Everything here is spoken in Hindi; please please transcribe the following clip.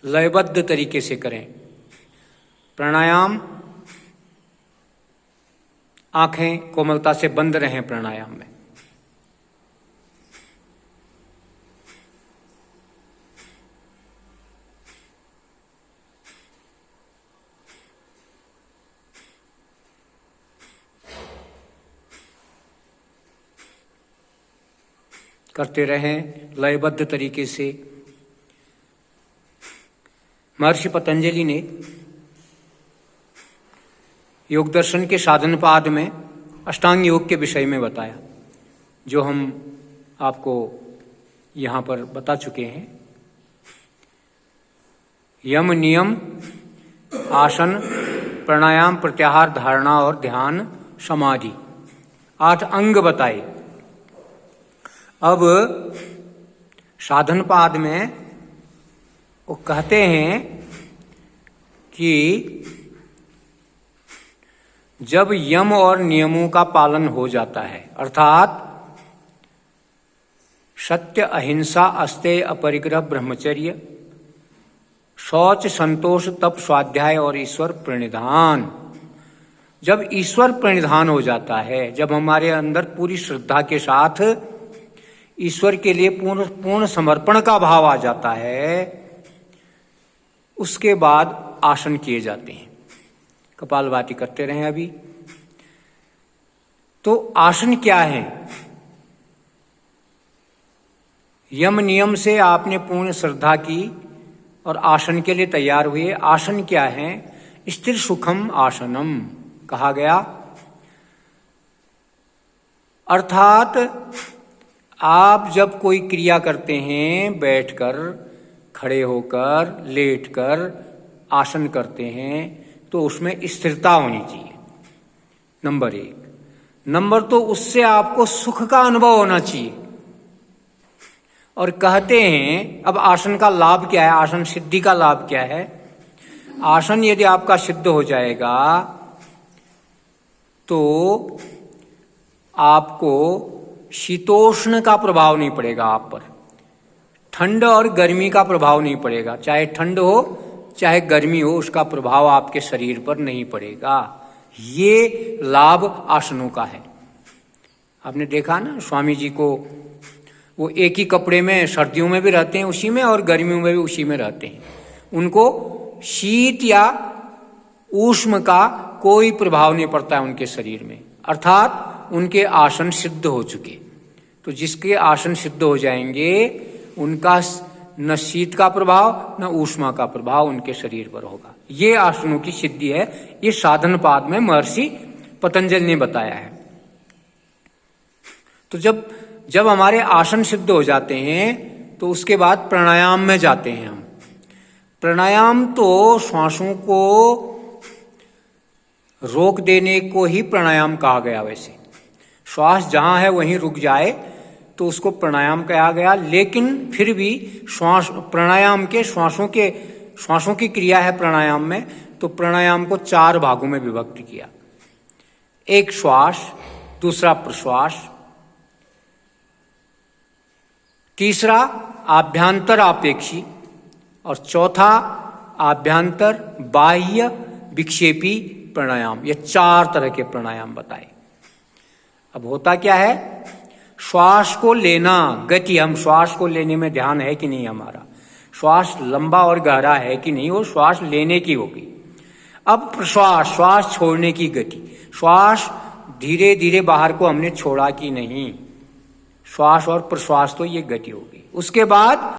लयबद्ध तरीके से करें। प्राणायाम, आंखें कोमलता से बंद रहें प्राणायाम में। करते रहें लयबद्ध तरीके से। महर्षि पतंजलि ने योग दर्शन के साधनपाद में अष्टांग योग के विषय में बताया, जो हम आपको यहाँ पर बता चुके हैं। यम, नियम, आसन, प्राणायाम, प्रत्याहार, धारणा और ध्यान, समाधि, 8 अंग बताए। अब साधनपाद में वो कहते हैं कि जब यम और नियमों का पालन हो जाता है, अर्थात सत्य, अहिंसा, अस्तेय, अपरिग्रह, ब्रह्मचर्य, शौच, संतोष, तप, स्वाध्याय और ईश्वर प्रणिधान, जब ईश्वर प्रणिधान हो जाता है, जब हमारे अंदर पूरी श्रद्धा के साथ ईश्वर के लिए पूर्ण समर्पण का भाव आ जाता है, उसके बाद आसन किए जाते हैं। कपालभाति करते रहें अभी। तो आसन क्या है? यम नियम से आपने पूर्ण श्रद्धा की और आसन के लिए तैयार हुए। आसन क्या है? स्थिर सुखम आसनम कहा गया, अर्थात आप जब कोई क्रिया करते हैं, बैठकर, खड़े होकर, लेटकर आसन करते हैं, तो उसमें स्थिरता होनी चाहिए, नंबर 1। नंबर 2, उससे आपको सुख का अनुभव होना चाहिए। और कहते हैं, अब आसन का लाभ क्या है, आसन सिद्धि का लाभ क्या है? आसन यदि आपका सिद्ध हो जाएगा तो आपको शीतोष्ण का प्रभाव नहीं पड़ेगा आप पर, ठंड और गर्मी का प्रभाव नहीं पड़ेगा। चाहे ठंड हो चाहे गर्मी हो, उसका प्रभाव आपके शरीर पर नहीं पड़ेगा। ये लाभ आसनों का है। आपने देखा ना, स्वामी जी को वो एक ही कपड़े में सर्दियों में भी रहते हैं उसी में, और गर्मियों में भी उसी में रहते हैं। उनको शीत या ऊष्म का कोई प्रभाव नहीं पड़ता है उनके शरीर में, अर्थात उनके आसन सिद्ध हो चुके। तो जिसके आसन सिद्ध हो जाएंगे, उनका न शीत का प्रभाव न ऊष्मा का प्रभाव उनके शरीर पर होगा। ये आसनों की सिद्धि है। ये साधनपाद में महर्षि पतंजलि ने बताया है। तो जब हमारे आसन सिद्ध हो जाते हैं, तो उसके बाद प्राणायाम में जाते हैं हम। प्राणायाम तो श्वासों को रोक देने को ही प्राणायाम कहा गया। वैसे श्वास जहां है वहीं रुक जाए तो उसको प्राणायाम कहा गया, लेकिन फिर भी प्राणायाम के श्वासों की क्रिया है प्राणायाम में, तो प्राणायाम को 4 भागों में विभक्त किया। एक श्वास, दूसरा प्रश्वास, तीसरा आभ्यंतर आपेक्षी, और चौथा आभ्यंतर बाह्य विक्षेपी प्राणायाम। ये 4 तरह के प्राणायाम बताए। अब होता क्या है, श्वास को लेना, गति, हम श्वास को लेने में ध्यान है कि नहीं हमारा, श्वास लंबा और गहरा है कि नहीं, वो श्वास लेने की होगी। अब प्रश्वास, श्वास छोड़ने की गति, श्वास धीरे धीरे बाहर को हमने छोड़ा कि नहीं, श्वास और प्रश्वास, तो ये गति होगी। उसके बाद